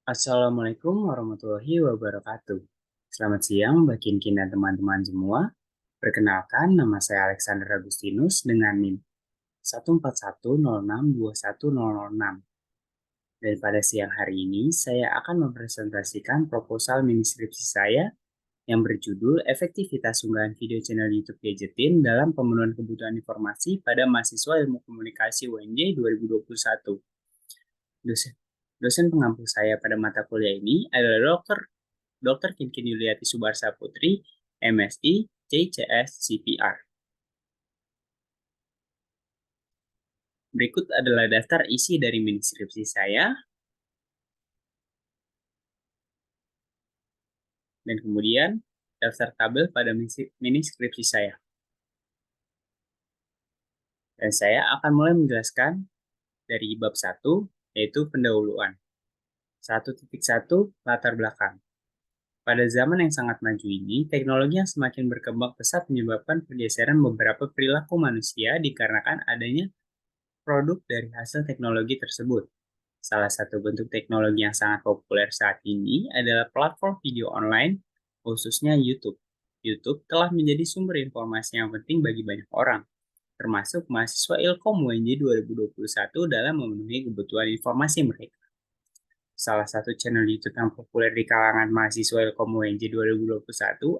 Assalamualaikum warahmatullahi wabarakatuh. Selamat siang Mbak Kinkin dan teman-teman semua. Perkenalkan, nama saya Alexander Agustinus dengan NIM 14106210006. Dan pada siang hari ini, saya akan mempresentasikan proposal mini skripsi saya yang berjudul Efektivitas Unggahan Video Channel YouTube Gadgetin dalam Pemenuhan Kebutuhan Informasi pada Mahasiswa Ilmu Komunikasi UNJ 2021. Dosen, dosen pengampu saya pada mata kuliah ini adalah Dr. Kinkin Yuliati Subarsa Putri, MSI, JCS, CPR. Berikut adalah daftar isi dari mini skripsi saya, dan kemudian daftar tabel pada mini skripsi saya. Dan saya akan mulai menjelaskan dari bab 1, yaitu pendahuluan. 1.1 Latar belakang. Pada zaman yang sangat maju ini, teknologi yang semakin berkembang pesat menyebabkan pergeseran beberapa perilaku manusia dikarenakan adanya produk dari hasil teknologi tersebut. Salah satu bentuk teknologi yang sangat populer saat ini adalah platform video online, khususnya YouTube. YouTube telah menjadi sumber informasi yang penting bagi banyak orang, termasuk mahasiswa Ilkom UNJ 2021 dalam memenuhi kebutuhan informasi mereka. Salah satu channel YouTube yang populer di kalangan mahasiswa Ilkom UNJ 2021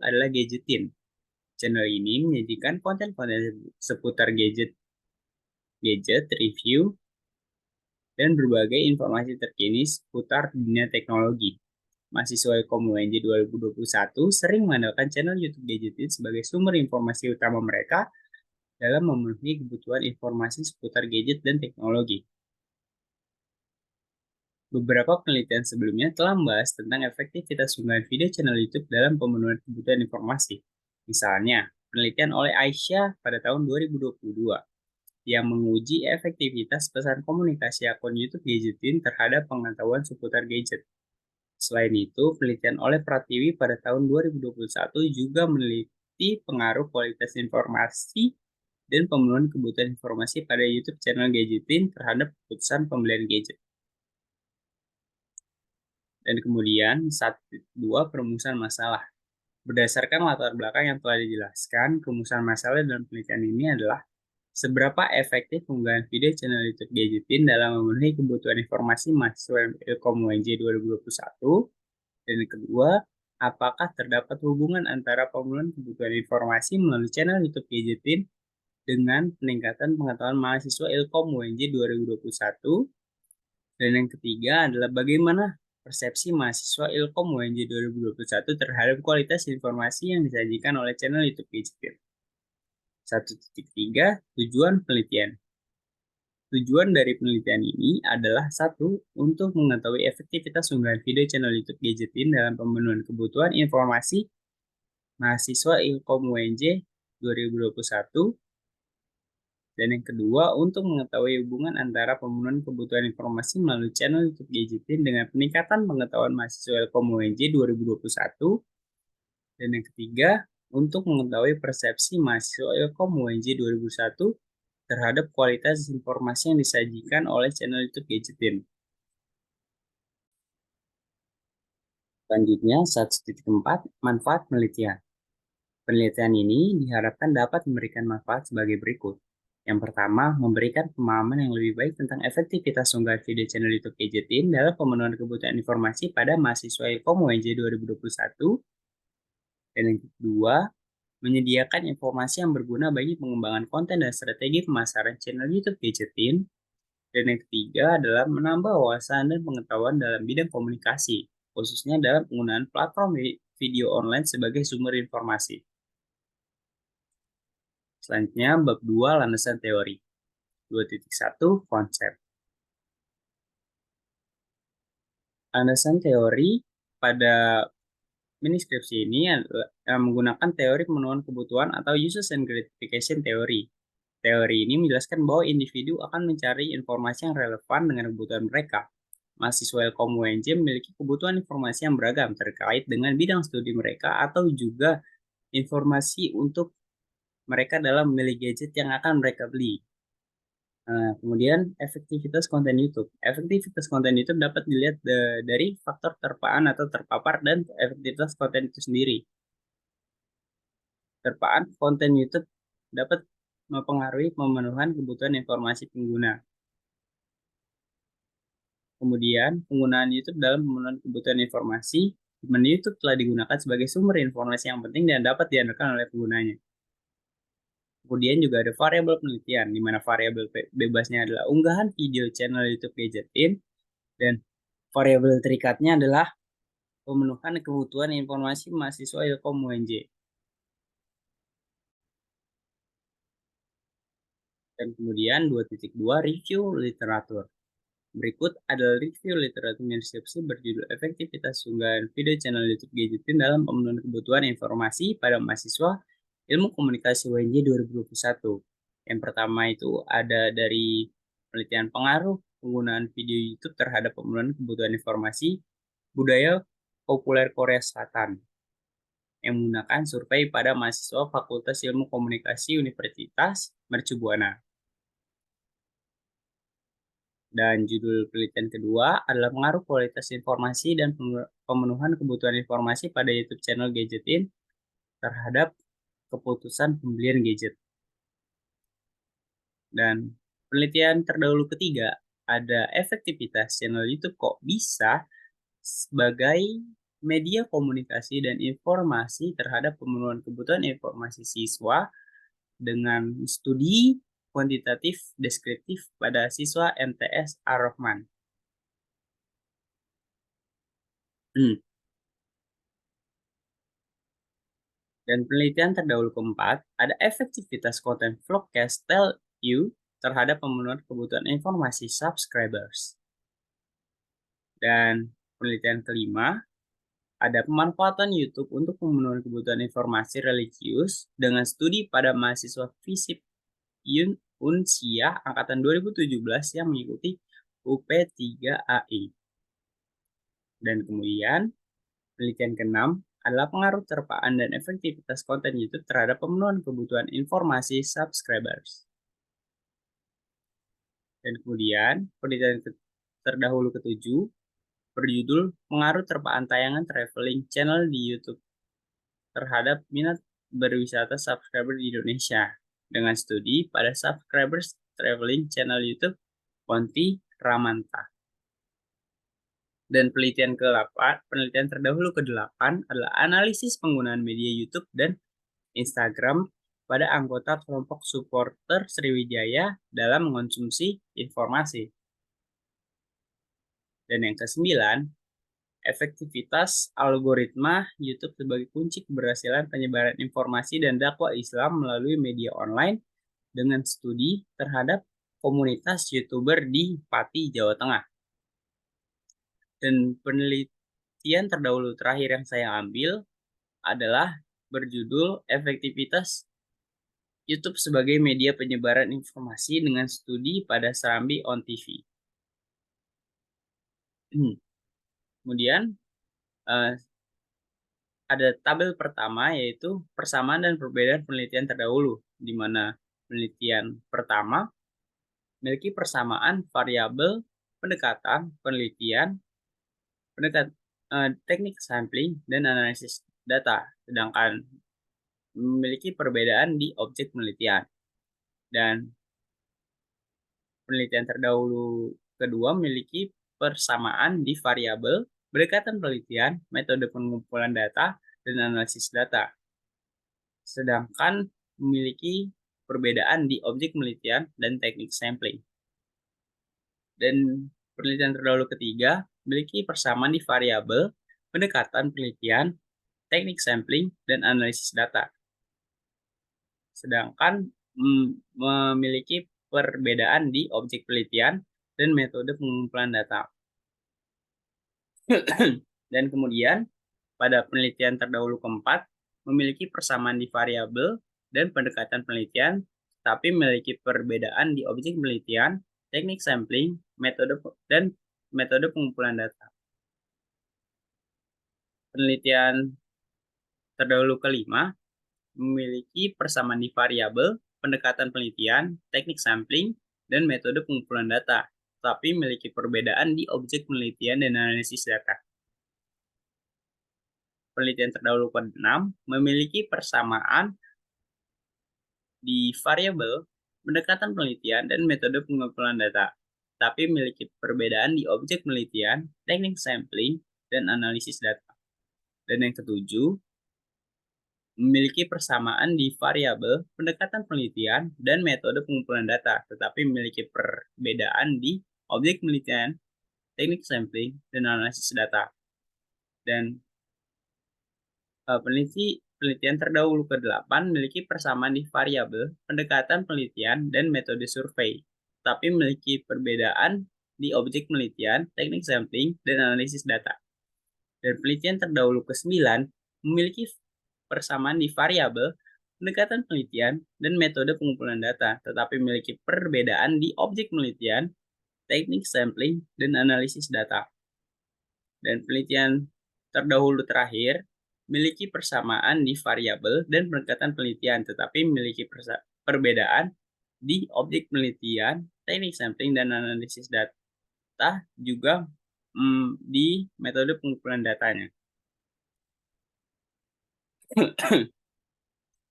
adalah Gadgetin. Channel ini menyajikan konten-konten seputar gadget, review, dan berbagai informasi terkini seputar dunia teknologi. Mahasiswa Ilkom UNJ 2021 sering mengandalkan channel YouTube Gadgetin sebagai sumber informasi utama mereka dalam memenuhi kebutuhan informasi seputar gadget dan teknologi. Beberapa penelitian sebelumnya telah membahas tentang efektivitas unggahan video channel YouTube dalam pemenuhan kebutuhan informasi. Misalnya, penelitian oleh Aisyah pada tahun 2022 yang menguji efektivitas pesan komunikasi akun YouTube Gadgetin terhadap pengetahuan seputar gadget. Selain itu, penelitian oleh Pratiwi pada tahun 2021 juga meneliti pengaruh kualitas informasi dan pemenuhan kebutuhan informasi pada YouTube channel Gadgetin terhadap keputusan pembelian gadget. Dan kemudian, 1.2 perumusan masalah. Berdasarkan latar belakang yang telah dijelaskan, perumusan masalah dalam penelitian ini adalah seberapa efektif unggahan video channel YouTube Gadgetin dalam memenuhi kebutuhan informasi mahasiswa Ilkom UNJ 2021. Dan yang kedua, apakah terdapat hubungan antara pemenuhan kebutuhan informasi melalui channel YouTube Gadgetin dengan peningkatan pengetahuan mahasiswa Ilkom UNJ 2021. Dan yang ketiga adalah bagaimana persepsi mahasiswa Ilkom UNJ 2021 terhadap kualitas informasi yang disajikan oleh channel YouTube Gadgetin. 1.3 Tujuan penelitian. Tujuan dari penelitian ini adalah satu, untuk mengetahui efektivitas unggahan video channel YouTube Gadgetin dalam pemenuhan kebutuhan informasi mahasiswa Ilkom UNJ 2021. Dan yang kedua, untuk mengetahui hubungan antara pemenuhan kebutuhan informasi melalui channel YouTube Gadgetin dengan peningkatan pengetahuan mahasiswa Ilkom UNJ 2021. Dan yang ketiga, untuk mengetahui persepsi mahasiswa Ilkom UNJ 2021 terhadap kualitas informasi yang disajikan oleh channel YouTube Gadgetin. Selanjutnya, 1.4 Manfaat penelitian. Penelitian ini diharapkan dapat memberikan manfaat sebagai berikut. Yang pertama, memberikan pemahaman yang lebih baik tentang efektivitas unggahan video channel YouTube Gadgetin dalam pemenuhan kebutuhan informasi pada mahasiswa Ilkom UNJ 2021. Dan yang kedua, menyediakan informasi yang berguna bagi pengembangan konten dan strategi pemasaran channel YouTube Gadgetin. Dan yang ketiga adalah menambah wawasan dan pengetahuan dalam bidang komunikasi, khususnya dalam penggunaan platform video online sebagai sumber informasi. Selanjutnya, bab 2 landasan teori. 2.1 Konsep. Landasan teori pada mini skripsi ini adalah menggunakan teori pemenuhan kebutuhan atau Uses and Gratification Theory. Teori ini menjelaskan bahwa individu akan mencari informasi yang relevan dengan kebutuhan mereka. Mahasiswa Ilkom UNJ memiliki kebutuhan informasi yang beragam terkait dengan bidang studi mereka atau juga informasi untuk mereka dalam memilih gadget yang akan mereka beli. Kemudian efektivitas konten YouTube. Efektivitas konten YouTube dapat dilihat dari faktor terpaan atau terpapar dan efektivitas konten itu sendiri. Terpaan konten YouTube dapat mempengaruhi pemenuhan kebutuhan informasi pengguna. Kemudian, penggunaan YouTube dalam pemenuhan kebutuhan informasi, di mana YouTube telah digunakan sebagai sumber informasi yang penting dan dapat diandalkan oleh penggunanya. Kemudian juga ada variabel penelitian, di mana variabel bebasnya adalah unggahan video channel YouTube Gadgetin, dan variabel terikatnya adalah pemenuhan kebutuhan informasi mahasiswa Ilkom UNJ. Dan kemudian 2.2 review literatur. Berikut adalah review literatur deskripsi berjudul efektivitas unggahan video channel YouTube Gadgetin dalam pemenuhan kebutuhan informasi pada mahasiswa Ilmu Komunikasi UNJ 2021. Yang pertama itu ada dari penelitian pengaruh penggunaan video YouTube terhadap pemenuhan kebutuhan informasi budaya populer Korea Selatan, yang menggunakan survei pada mahasiswa Fakultas Ilmu Komunikasi Universitas Mercu Buana. Dan judul penelitian kedua adalah pengaruh kualitas informasi dan pemenuhan kebutuhan informasi pada YouTube channel Gadgetin terhadap keputusan pembelian gadget. Dan penelitian terdahulu ketiga ada efektivitas channel YouTube kok bisa sebagai media komunikasi dan informasi terhadap pemenuhan kebutuhan informasi siswa dengan studi kuantitatif deskriptif pada siswa MTS Ar-Rahman. Dan penelitian terdahulu keempat, ada efektivitas konten vlogcast Tell You terhadap pemenuhan kebutuhan informasi subscribers. Dan penelitian kelima, ada pemanfaatan YouTube untuk pemenuhan kebutuhan informasi religius dengan studi pada mahasiswa FISIP Unsiah angkatan 2017 yang mengikuti UP3AI. Dan kemudian penelitian keenam adalah pengaruh terpaan dan efektivitas konten YouTube terhadap pemenuhan kebutuhan informasi subscribers. Dan kemudian penelitian terdahulu ketujuh berjudul pengaruh terpaan tayangan traveling channel di YouTube terhadap minat berwisata subscriber di Indonesia dengan studi pada subscribers traveling channel YouTube Ponti Ramanta. Dan penelitian terdahulu ke-8 adalah analisis penggunaan media YouTube dan Instagram pada anggota kelompok supporter Sriwijaya dalam mengonsumsi informasi. Dan yang ke-9, efektivitas algoritma YouTube sebagai kunci keberhasilan penyebaran informasi dan dakwah Islam melalui media online dengan studi terhadap komunitas YouTuber di Pati, Jawa Tengah. Dan penelitian terdahulu terakhir yang saya ambil adalah berjudul efektivitas YouTube sebagai media penyebaran informasi dengan studi pada Serambi On TV. Kemudian ada tabel pertama yaitu persamaan dan perbedaan penelitian terdahulu, di mana penelitian pertama memiliki persamaan variabel pendekatan penelitian, teknik sampling dan analisis data, sedangkan memiliki perbedaan di objek penelitian. Dan penelitian terdahulu kedua memiliki persamaan di variabel, pendekatan penelitian, metode pengumpulan data, dan analisis data. Sedangkan memiliki perbedaan di objek penelitian dan teknik sampling. Dan penelitian terdahulu ketiga memiliki persamaan di variabel, pendekatan penelitian, teknik sampling, dan analisis data. Sedangkan memiliki perbedaan di objek penelitian dan metode pengumpulan data. Dan kemudian pada penelitian terdahulu keempat memiliki persamaan di variabel dan pendekatan penelitian, tapi memiliki perbedaan di objek penelitian, teknik sampling, metode pengumpulan data. Penelitian terdahulu kelima memiliki persamaan di variabel, pendekatan penelitian, teknik sampling, dan metode pengumpulan data, tapi memiliki perbedaan di objek penelitian dan analisis data. Penelitian terdahulu ke-6 memiliki persamaan di variabel, pendekatan penelitian, dan metode pengumpulan data, tapi memiliki perbedaan di objek penelitian, teknik sampling, dan analisis data. Dan yang ketujuh, memiliki persamaan di variabel, pendekatan penelitian, dan metode pengumpulan data, tetapi memiliki perbedaan di objek penelitian, teknik sampling, dan analisis data. Dan penelitian terdahulu ke-8 memiliki persamaan di variabel, pendekatan penelitian, dan metode survei, tapi memiliki perbedaan di objek penelitian, teknik sampling, dan analisis data. Dan penelitian terdahulu ke-9 memiliki persamaan di variabel, pendekatan penelitian, dan metode pengumpulan data, tetapi memiliki perbedaan di objek penelitian, teknik sampling, dan analisis data. Dan penelitian terdahulu terakhir memiliki persamaan di variabel dan pendekatan penelitian, tetapi memiliki perbedaan di objek penelitian, teknik sampling, dan analisis data, juga di metode pengumpulan datanya.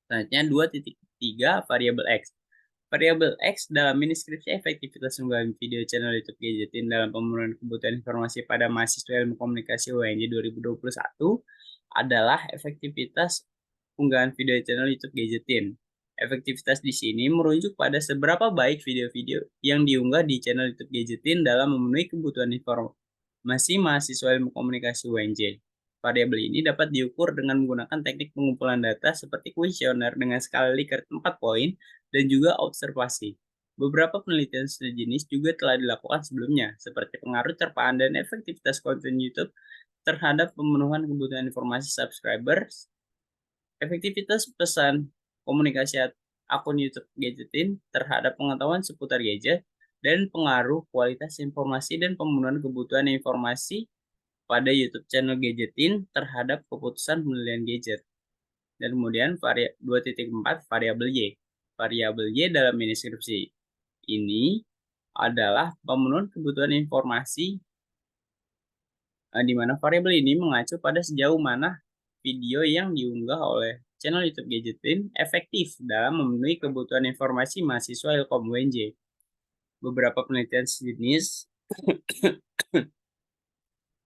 Selanjutnya 2.3 variabel X. Variabel X dalam mini skripsi efektivitas unggahan video channel YouTube Gadgetin dalam pemenuhan kebutuhan informasi pada mahasiswa ilmu komunikasi UNJ 2021 adalah efektivitas unggahan video channel YouTube Gadgetin. Efektivitas di sini merujuk pada seberapa baik video-video yang diunggah di channel YouTube Gadgetin dalam memenuhi kebutuhan informasi mahasiswa ilmu komunikasi UNJ. Variabel ini dapat diukur dengan menggunakan teknik pengumpulan data seperti kuesioner dengan skala Likert 4 poin dan juga observasi. Beberapa penelitian sejenis juga telah dilakukan sebelumnya, seperti pengaruh terpaan dan efektivitas konten YouTube terhadap pemenuhan kebutuhan informasi subscribers, efektivitas pesan komunikasi akun YouTube Gadgetin terhadap pengetahuan seputar gadget, dan pengaruh kualitas informasi dan pemenuhan kebutuhan informasi pada YouTube channel Gadgetin terhadap keputusan pemilihan gadget. Dan kemudian 2.4 variabel Y. Variabel Y dalam mini skripsi ini adalah pemenuhan kebutuhan informasi di mana variabel ini mengacu pada sejauh mana video yang diunggah oleh channel YouTube Gadgetin efektif dalam memenuhi kebutuhan informasi mahasiswa Ilkom UNJ. Beberapa penelitian sejenis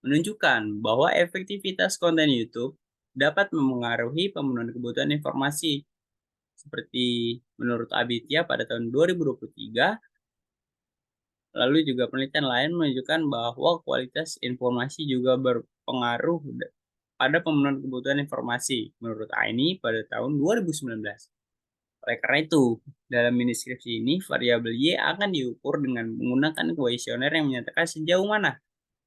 menunjukkan bahwa efektivitas konten YouTube dapat memengaruhi pemenuhan kebutuhan informasi. Seperti menurut Abitya pada tahun 2023, lalu juga penelitian lain menunjukkan bahwa kualitas informasi juga berpengaruh pada pemenuhan kebutuhan informasi menurut Aini pada tahun 2019. Oleh karena itu, dalam mini skripsi ini, variabel Y akan diukur dengan menggunakan kuesioner yang menyatakan sejauh mana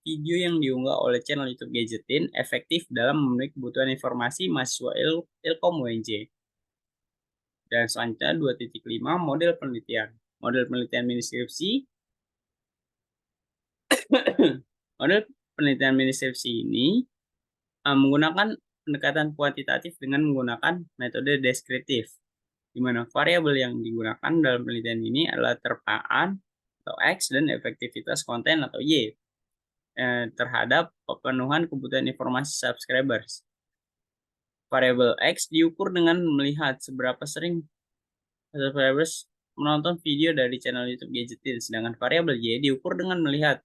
video yang diunggah oleh channel YouTube Gadgetin efektif dalam memenuhi kebutuhan informasi mahasiswa Ilkom UNJ. Dan selanjutnya 2.5 model penelitian. Model penelitian mini skripsi. Model penelitian mini skripsi ini menggunakan pendekatan kuantitatif dengan menggunakan metode deskriptif, di mana variabel yang digunakan dalam penelitian ini adalah terpaan atau X dan efektivitas konten atau Y terhadap pemenuhan kebutuhan informasi subscribers. Variabel X diukur dengan melihat seberapa sering subscribers menonton video dari channel YouTube Gadgetin, sedangkan variabel Y diukur dengan melihat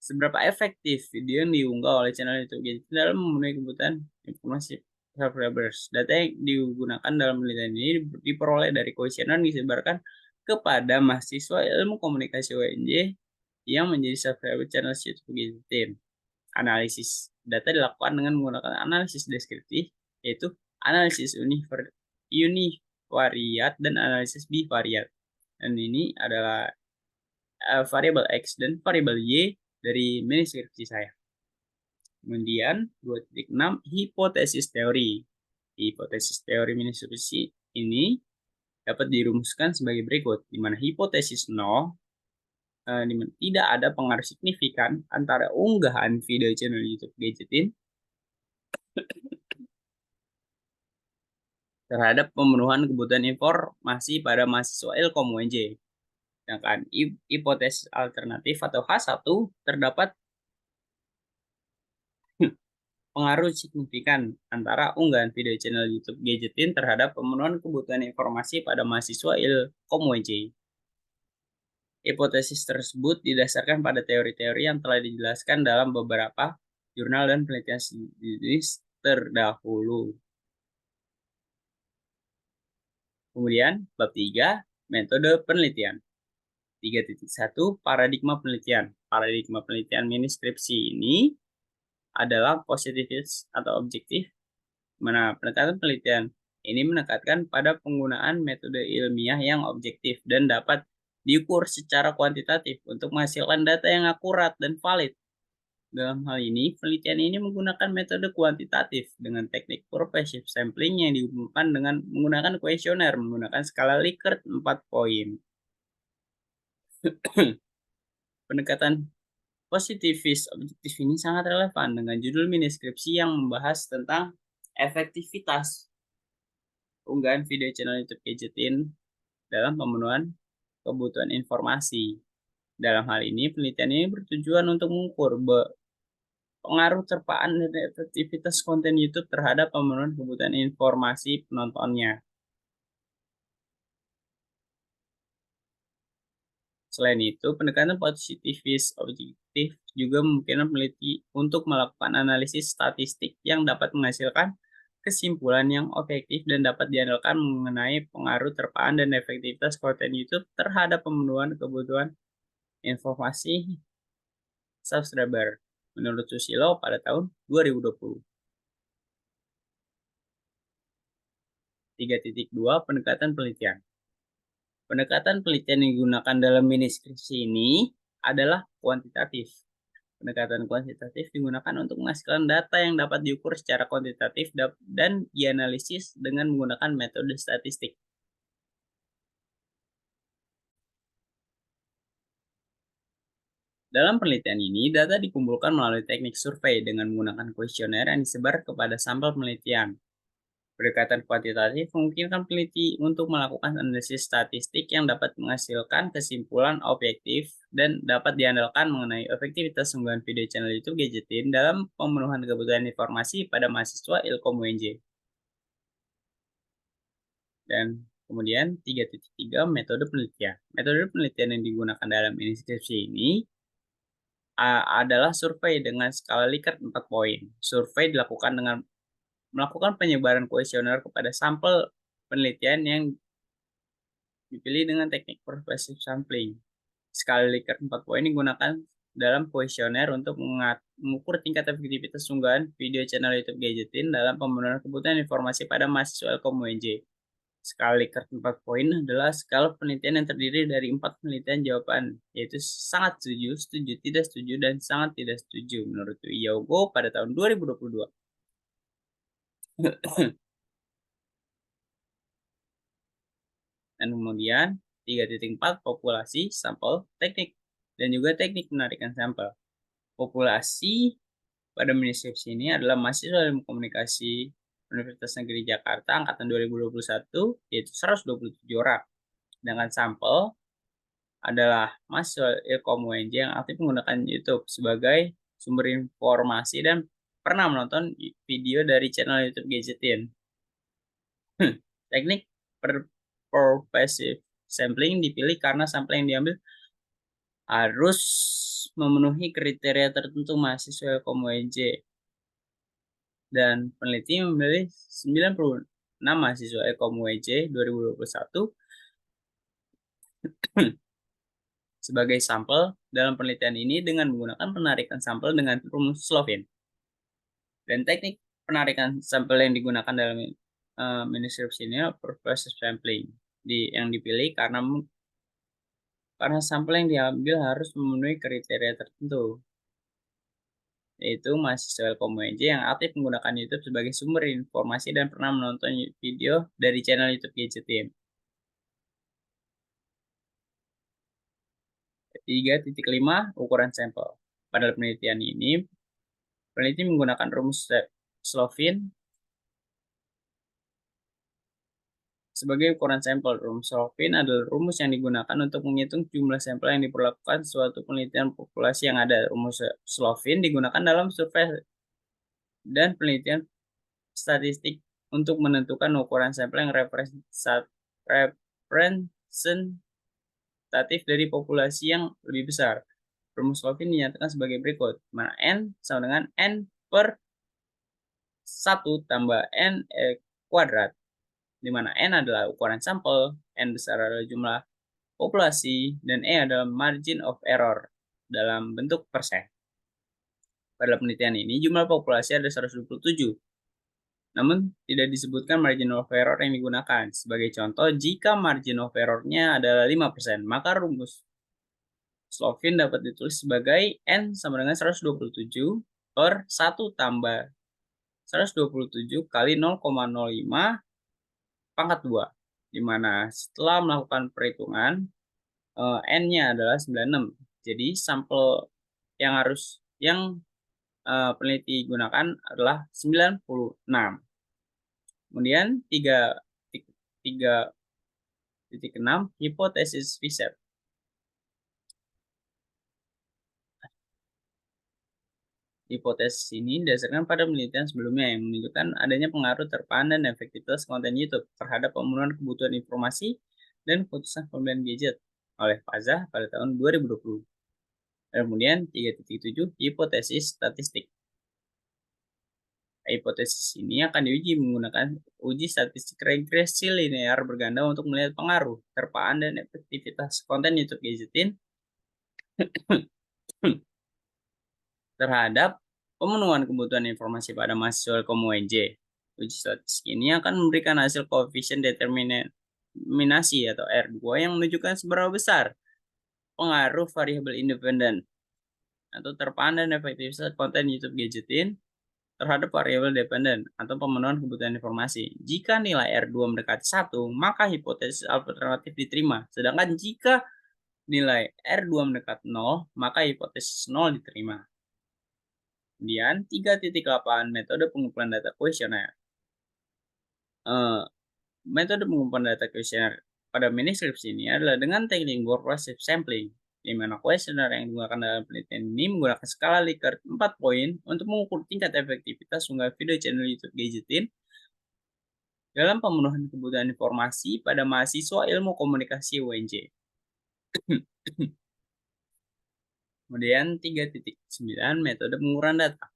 seberapa efektif video yang diunggah oleh channel YouTube Gadgetin dalam memenuhi kebutuhan informasi subscribers. Data yang digunakan dalam penelitian ini diperoleh dari kuesioner yang disebarkan kepada mahasiswa ilmu komunikasi UNJ yang menjadi subscriber channel YouTube Gadgetin. Analisis data dilakukan dengan menggunakan analisis deskriptif, yaitu analisis univariat dan analisis bivariat. Dan ini adalah variabel X dan variabel Y dari mini skripsi saya. Kemudian 2.6 hipotesis teori. Hipotesis teori mini skripsi ini dapat dirumuskan sebagai berikut, di mana hipotesis 0 di mana tidak ada pengaruh signifikan antara unggahan video channel YouTube Gadgetin terhadap pemenuhan kebutuhan informasi pada mahasiswa Ilkom UNJ. Sedangkan hipotesis alternatif atau H1 terdapat pengaruh signifikan antara unggahan video channel YouTube Gadgetin terhadap pemenuhan kebutuhan informasi pada mahasiswa Ilkom UNJ. Hipotesis tersebut didasarkan pada teori-teori yang telah dijelaskan dalam beberapa jurnal dan penelitian studi terdahulu. Kemudian, bab 3, metode penelitian. 3.1 paradigma penelitian. Paradigma penelitian mini skripsi ini adalah positifis atau objektif, mana pendekatan penelitian ini menekankan pada penggunaan metode ilmiah yang objektif dan dapat diukur secara kuantitatif untuk menghasilkan data yang akurat dan valid. Dalam hal ini, penelitian ini menggunakan metode kuantitatif dengan teknik pervasive sampling yang diumumkan dengan menggunakan kuesioner menggunakan skala Likert 4 poin. Pendekatan positifis objektif ini sangat relevan dengan judul mini skripsi yang membahas tentang efektivitas unggahan video channel YouTube Gadgetin dalam pemenuhan kebutuhan informasi. Dalam hal ini, penelitian ini bertujuan untuk mengukur pengaruh terpaan dan efektivitas konten YouTube terhadap pemenuhan kebutuhan informasi penontonnya. Selain itu, pendekatan positifis objektif juga memungkinkan peneliti untuk melakukan analisis statistik yang dapat menghasilkan kesimpulan yang objektif dan dapat diandalkan mengenai pengaruh terpaan dan efektivitas konten YouTube terhadap pemenuhan kebutuhan informasi subscriber menurut Susilo pada tahun 2020. 3.2 pendekatan penelitian. Pendekatan penelitian yang digunakan dalam mini skripsi ini adalah kuantitatif. Pendekatan kuantitatif digunakan untuk menghasilkan data yang dapat diukur secara kuantitatif dan dianalisis dengan menggunakan metode statistik. Dalam penelitian ini, data dikumpulkan melalui teknik survei dengan menggunakan kuesioner yang disebar kepada sampel penelitian. Pendekatan kuantitatif memungkinkan peneliti untuk melakukan analisis statistik yang dapat menghasilkan kesimpulan objektif dan dapat diandalkan mengenai efektivitas unggahan video channel YouTube Gadgetin dalam pemenuhan kebutuhan informasi pada mahasiswa Ilkom UNJ. Dan kemudian 3.3 metode penelitian. Metode penelitian yang digunakan dalam inskripsi ini adalah survei dengan skala Likert 4 poin. Survei dilakukan dengan melakukan penyebaran kuesioner kepada sampel penelitian yang dipilih dengan teknik pervasive sampling. Skala Likert 4 poin digunakan dalam kuesioner untuk mengukur tingkat efektivitas unggahan video channel YouTube Gadgetin dalam pemenuhan kebutuhan informasi pada mahasiswa Ilkom UNJ. Skala Likert 4 poin adalah skala penelitian yang terdiri dari 4 penelitian jawaban, yaitu sangat setuju, setuju, tidak setuju, dan sangat tidak setuju menurut Yogo pada tahun 2022. Dan kemudian 3.4 populasi sampel teknik dan juga teknik penarikan sampel. Populasi pada mini skripsi ini adalah mahasiswa ilmu komunikasi Universitas Negeri Jakarta angkatan 2021 yaitu 127 orang. Sedangkan sampel adalah mahasiswa Ilkom UNJ yang aktif menggunakan YouTube sebagai sumber informasi dan pernah menonton video dari channel YouTube Gadgetin. Teknik pervasive sampling dipilih karena sampel yang diambil harus memenuhi kriteria tertentu mahasiswa Ilkom UNJ. Dan peneliti memilih 96 mahasiswa Ilkom UNJ 2021 sebagai sampel dalam penelitian ini dengan menggunakan penarikan sampel dengan rumus Slovin. Dan teknik penarikan sampel yang digunakan dalam mini skripsi ini pervasive sampling yang dipilih karena sampel yang diambil harus memenuhi kriteria tertentu, yaitu mahasiswa Ilkom UNJ yang aktif menggunakan YouTube sebagai sumber informasi dan pernah menonton video dari channel YouTube Gadgetin. 3.5 ukuran sampel. Pada penelitian ini, peneliti menggunakan rumus Slovin sebagai ukuran sampel. Rumus Slovin adalah rumus yang digunakan untuk menghitung jumlah sampel yang diperlakukan suatu penelitian populasi yang ada. Rumus Slovin digunakan dalam survei dan penelitian statistik untuk menentukan ukuran sampel yang representatif dari populasi yang lebih besar. Rumus Slovin dinyatakan sebagai berikut, mana N sama dengan N per 1 tambah N kuadrat, di mana N adalah ukuran sampel, N besar adalah jumlah populasi, dan E adalah margin of error dalam bentuk persen. Pada penelitian ini, jumlah populasi ada 127, namun tidak disebutkan margin of error yang digunakan. Sebagai contoh, jika margin of error-nya adalah 5%, maka rumus Slovin dapat ditulis sebagai N sama dengan 127 per 1 tambah 127 kali 0,05 pangkat 2, di mana setelah melakukan perhitungan, N-nya adalah 96. Jadi sampel yang peneliti gunakan adalah 96. Kemudian 3.6 hipotesis Fisher. Hipotesis ini didasarkan pada penelitian sebelumnya yang menunjukkan adanya pengaruh terpaan dan efektivitas konten YouTube terhadap pemenuhan kebutuhan informasi dan keputusan pembelian gadget oleh Fazah pada tahun 2020. Kemudian 3.7 hipotesis statistik. Hipotesis ini akan diuji menggunakan uji statistik regresi linear berganda untuk melihat pengaruh, terpaan, dan efektivitas konten YouTube Gadgetin terhadap pemenuhan kebutuhan informasi pada mahasiswa UNJ. Uji statistik ini akan memberikan hasil koefisien determinasi atau R2 yang menunjukkan seberapa besar pengaruh variabel independen atau terpaan dan efektivitas konten YouTube Gadgetin terhadap variabel dependen atau pemenuhan kebutuhan informasi. Jika nilai R2 mendekati 1, maka hipotesis alternatif diterima. Sedangkan jika nilai R2 mendekati 0, maka hipotesis 0 diterima. Kemudian 3.8 metode pengumpulan data kuesioner. Metode pengumpulan data kuesioner pada miniskripsi ini adalah dengan teknik progressive sampling, di mana kuesioner yang digunakan dalam penelitian ini menggunakan skala Likert 4 poin untuk mengukur tingkat efektivitas unggah video channel YouTube Gadgetin dalam pemenuhan kebutuhan informasi pada mahasiswa ilmu komunikasi UNJ. Kemudian 3.9 metode pengukuran data.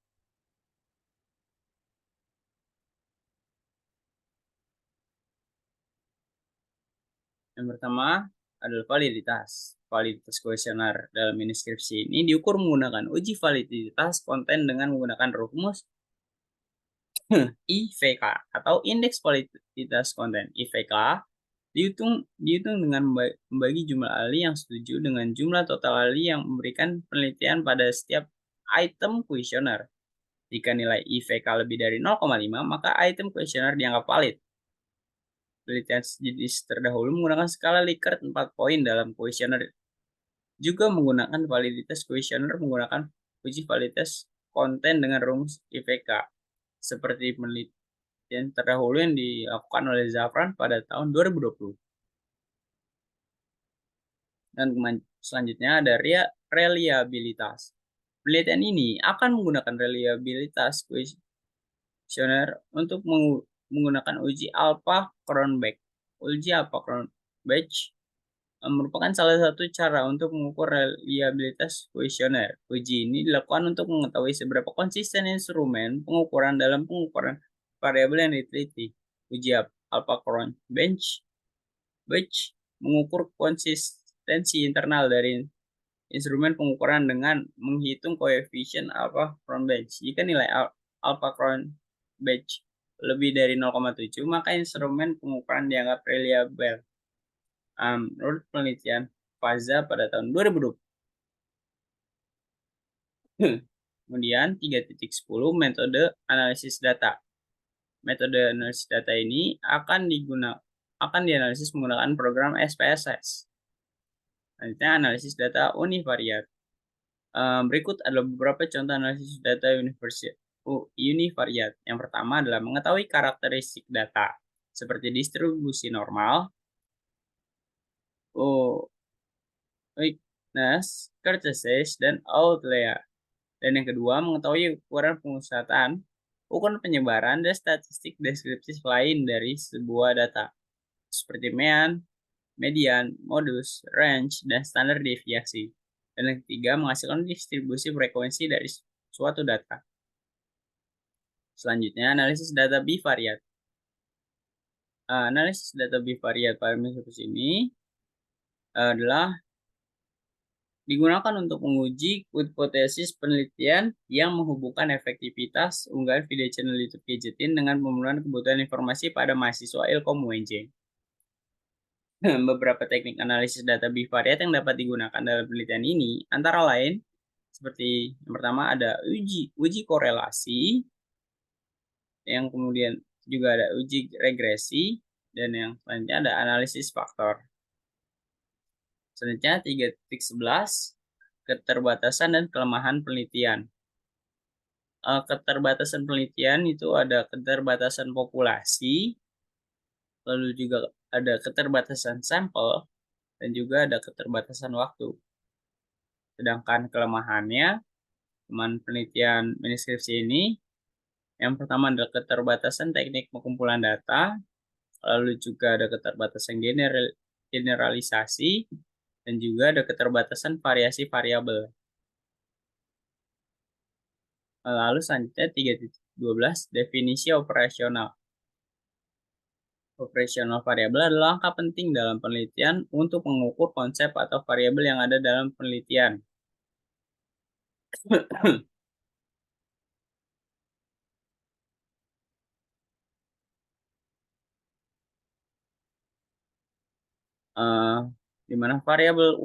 Yang pertama adalah validitas. Validitas kuesioner dalam miniskripsi ini diukur menggunakan uji validitas konten dengan menggunakan rumus IVK atau indeks validitas konten. IVK dihitung dengan membagi jumlah ahli yang setuju dengan jumlah total ahli yang memberikan penelitian pada setiap item kuesioner. Jika nilai IVK lebih dari 0,5, maka item kuesioner dianggap valid. Penelitian jenis terdahulu menggunakan skala Likert 4 poin dalam kuesioner. Juga menggunakan validitas kuesioner menggunakan uji validitas konten dengan rumus IVK. Seperti penelitian terdahulu yang dilakukan oleh Zafran pada tahun 2020. Dan selanjutnya ada reliabilitas. Penelitian ini akan menggunakan reliabilitas kuesioner untuk menggunakan uji Alpha-Cronbach. Uji Alpha-Cronbach merupakan salah satu cara untuk mengukur reliabilitas kuesioner. Uji ini dilakukan untuk mengetahui seberapa konsisten instrumen pengukuran dalam pengukuran variabel yang diteliti. Uji Alpha-Cronbach mengukur konsistensi internal dari instrumen pengukuran dengan menghitung koefisien Alpha-Cronbach. Jika nilai Alpha-Cronbach lebih dari 0,7, maka instrumen pengukuran dianggap reliable. Menurut penelitian Fazza pada tahun 2020. Kemudian 3.10 metode analisis data. Metode analisis data ini akan dianalisis menggunakan program SPSS. Selanjutnya analisis data univariat. Berikut adalah beberapa contoh analisis data univariat. Yang pertama adalah mengetahui karakteristik data. seperti distribusi normal, oh, weakness, kurtosis, dan outlier. Dan yang kedua, mengetahui ukuran pengusahaan, ukuran penyebaran, dan statistik deskriptif lain dari sebuah data, seperti mean, median, modus, range, dan standar deviasi. Dan yang ketiga, menghasilkan distribusi frekuensi dari suatu data. Selanjutnya, analisis data bivariat. Analisis data bivariat pada metode ini adalah digunakan untuk menguji hipotesis penelitian yang menghubungkan efektivitas unggahan video channel YouTube Gadgetin dengan pemenuhan kebutuhan informasi pada mahasiswa Ilkom UNJ. Beberapa teknik analisis data bivariat yang dapat digunakan dalam penelitian ini antara lain seperti yang pertama ada uji korelasi, yang kemudian juga ada uji regresi, dan yang selanjutnya ada analisis faktor. Selanjutnya 3.11 keterbatasan dan kelemahan penelitian. Keterbatasan penelitian itu ada keterbatasan populasi, lalu juga ada keterbatasan sampel, dan juga ada keterbatasan waktu. Sedangkan kelemahan penelitian manuskripsi ini, yang pertama adalah keterbatasan teknik pengumpulan data, lalu juga ada keterbatasan generalisasi, dan juga ada keterbatasan variasi variabel. Lalu selanjutnya 3.12 definisi operasional. Operasional variabel adalah langkah penting dalam penelitian untuk mengukur konsep atau variabel yang ada dalam penelitian. Di mana variabel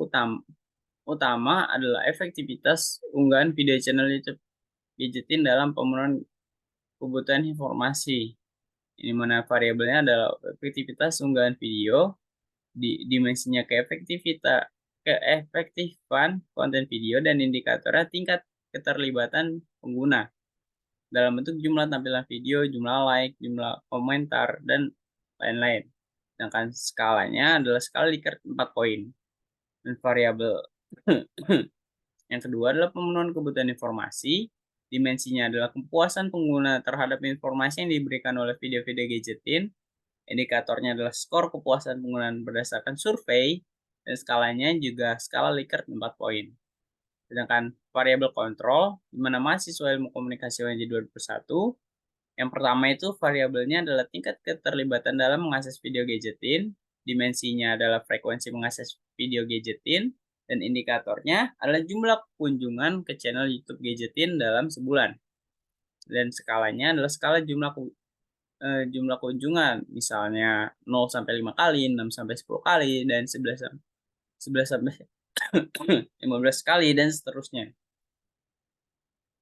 utama adalah efektivitas unggahan video channel YouTube Gadgetin dalam pemenuhan kebutuhan informasi. Ini mana variabelnya adalah efektivitas unggahan video, dimensinya keefektifan konten video, dan indikatornya tingkat keterlibatan pengguna dalam bentuk jumlah tampilan video, jumlah like, jumlah komentar, dan lain-lain. Sedangkan skalanya adalah skala Likert 4 poin. Dan variabel yang kedua adalah pemenuhan kebutuhan informasi. Dimensinya adalah kepuasan pengguna terhadap informasi yang diberikan oleh video-video Gadgetin. Indikatornya adalah skor kepuasan penggunaan berdasarkan survei, dan skalanya juga skala Likert 4 poin. Sedangkan variabel kontrol, di mana mahasiswa ilmu komunikasi UNJ 2021, yang pertama itu variabelnya adalah tingkat keterlibatan dalam mengakses video Gadgetin, dimensinya adalah frekuensi mengakses video Gadgetin, dan indikatornya adalah jumlah kunjungan ke channel YouTube Gadgetin dalam sebulan. Dan skalanya adalah skala jumlah kunjungan, misalnya 0 sampai 5 kali, 6 sampai 10 kali, dan 11 sampai 15 kali, dan seterusnya.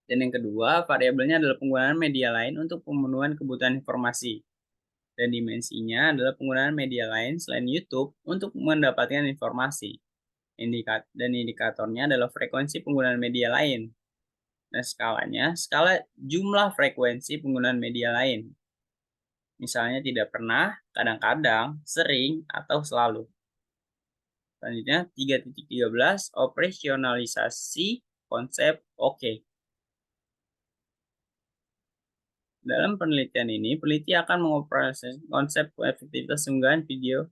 Dan yang kedua, variabelnya adalah penggunaan media lain untuk pemenuhan kebutuhan informasi. Dan dimensinya adalah penggunaan media lain selain YouTube untuk mendapatkan informasi. Dan indikatornya adalah frekuensi penggunaan media lain. Dan skalanya, skala jumlah frekuensi penggunaan media lain. Misalnya tidak pernah, kadang-kadang, sering, atau selalu. Selanjutnya 3.13 operasionalisasi konsep OK. Dalam penelitian ini, peneliti akan mengoperasikan konsep efektivitas unggahan video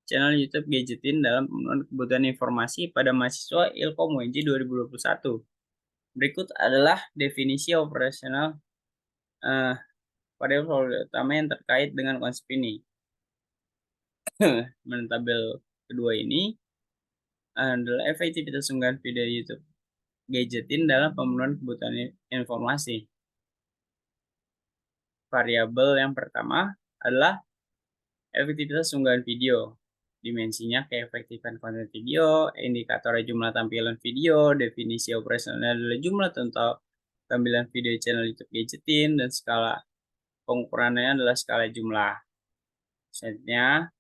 channel YouTube Gadgetin dalam pemenuhan kebutuhan informasi pada mahasiswa Ilkom UNJ 2021. Berikut adalah definisi operasional pada utama yang terkait dengan konsep ini. Tabel kedua ini adalah efektivitas unggahan video YouTube Gadgetin dalam pemenuhan kebutuhan informasi. Variabel yang pertama adalah efektivitas unggahan video. Dimensinya keefektifan konten video, indikator jumlah tampilan video, definisi operasional adalah jumlah total tampilan video channel YouTube Gadgetin, dan skala pengukurannya adalah skala jumlah. Selanjutnya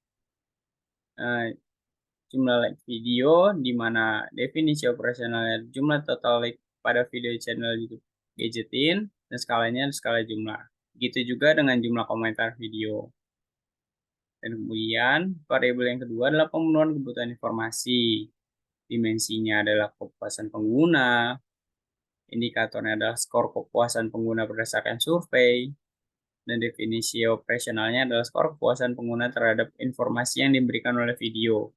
jumlah like video, di mana definisi operasionalnya jumlah total like pada video channel YouTube Gadgetin, dan skalanya skala jumlah. Begitu juga dengan jumlah komentar video. Dan kemudian variabel yang kedua adalah pemenuhan kebutuhan informasi. Dimensinya adalah kepuasan pengguna, indikatornya adalah skor kepuasan pengguna berdasarkan survei, dan definisi operasionalnya adalah skor kepuasan pengguna terhadap informasi yang diberikan oleh video.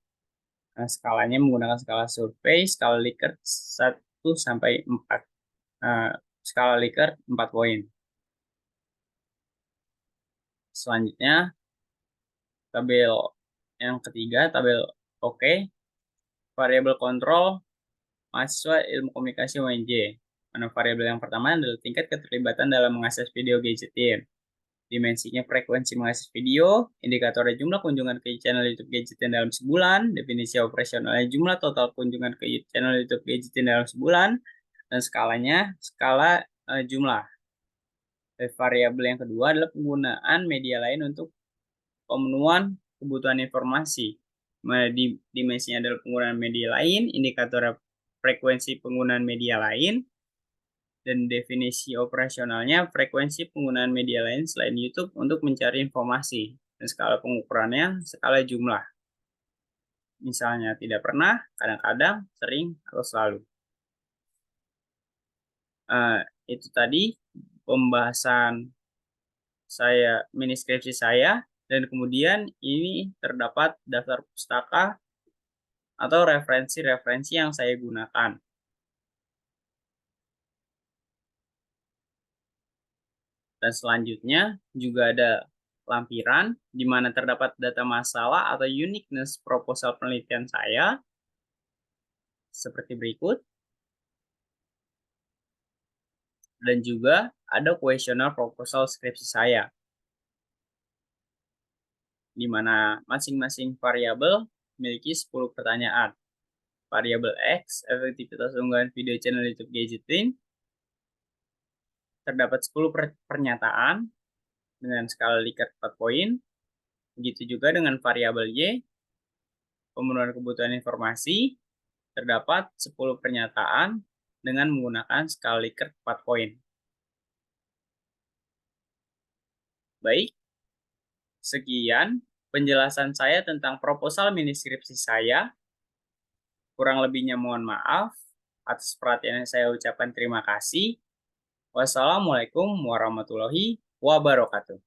Nah, skalanya menggunakan skala survei, skala Likert 1 sampai 4. Skala Likert 4 poin. Selanjutnya, tabel yang ketiga, tabel OK, variabel kontrol mahasiswa ilmu komunikasi UNJ. Mana variabel yang pertama adalah tingkat keterlibatan dalam mengakses video Gadgetin. Dimensinya frekuensi mengakses video, indikatornya jumlah kunjungan ke channel YouTube Gadgetin dalam sebulan, definisi operasionalnya jumlah total kunjungan ke channel YouTube Gadgetin dalam sebulan, dan skalanya skala jumlah. Variabel yang kedua adalah penggunaan media lain untuk pemenuhan kebutuhan informasi. Dimensinya adalah penggunaan media lain, indikator frekuensi penggunaan media lain, dan definisi operasionalnya frekuensi penggunaan media lain selain YouTube untuk mencari informasi. Dan skala pengukurannya skala jumlah. Misalnya tidak pernah, kadang-kadang, sering, atau selalu. Itu tadi pembahasan saya, mini skripsi saya, dan kemudian ini terdapat daftar pustaka atau referensi-referensi yang saya gunakan. Dan selanjutnya juga ada lampiran di mana terdapat data masalah atau uniqueness proposal penelitian saya seperti berikut. Dan juga ada kuesioner proposal skripsi saya, di mana masing-masing variabel memiliki 10 pertanyaan. Variabel X, efektivitas unggahan video channel YouTube Gadgetin, terdapat 10 pernyataan dengan skala Likert 4 poin. Begitu juga dengan variabel Y, pemenuhan kebutuhan informasi, terdapat 10 pernyataan dengan menggunakan skala Likert 4 poin. Baik, sekian penjelasan saya tentang proposal mini skripsi saya. Kurang lebihnya mohon maaf. Atas perhatiannya saya ucapkan terima kasih. Wassalamualaikum warahmatullahi wabarakatuh.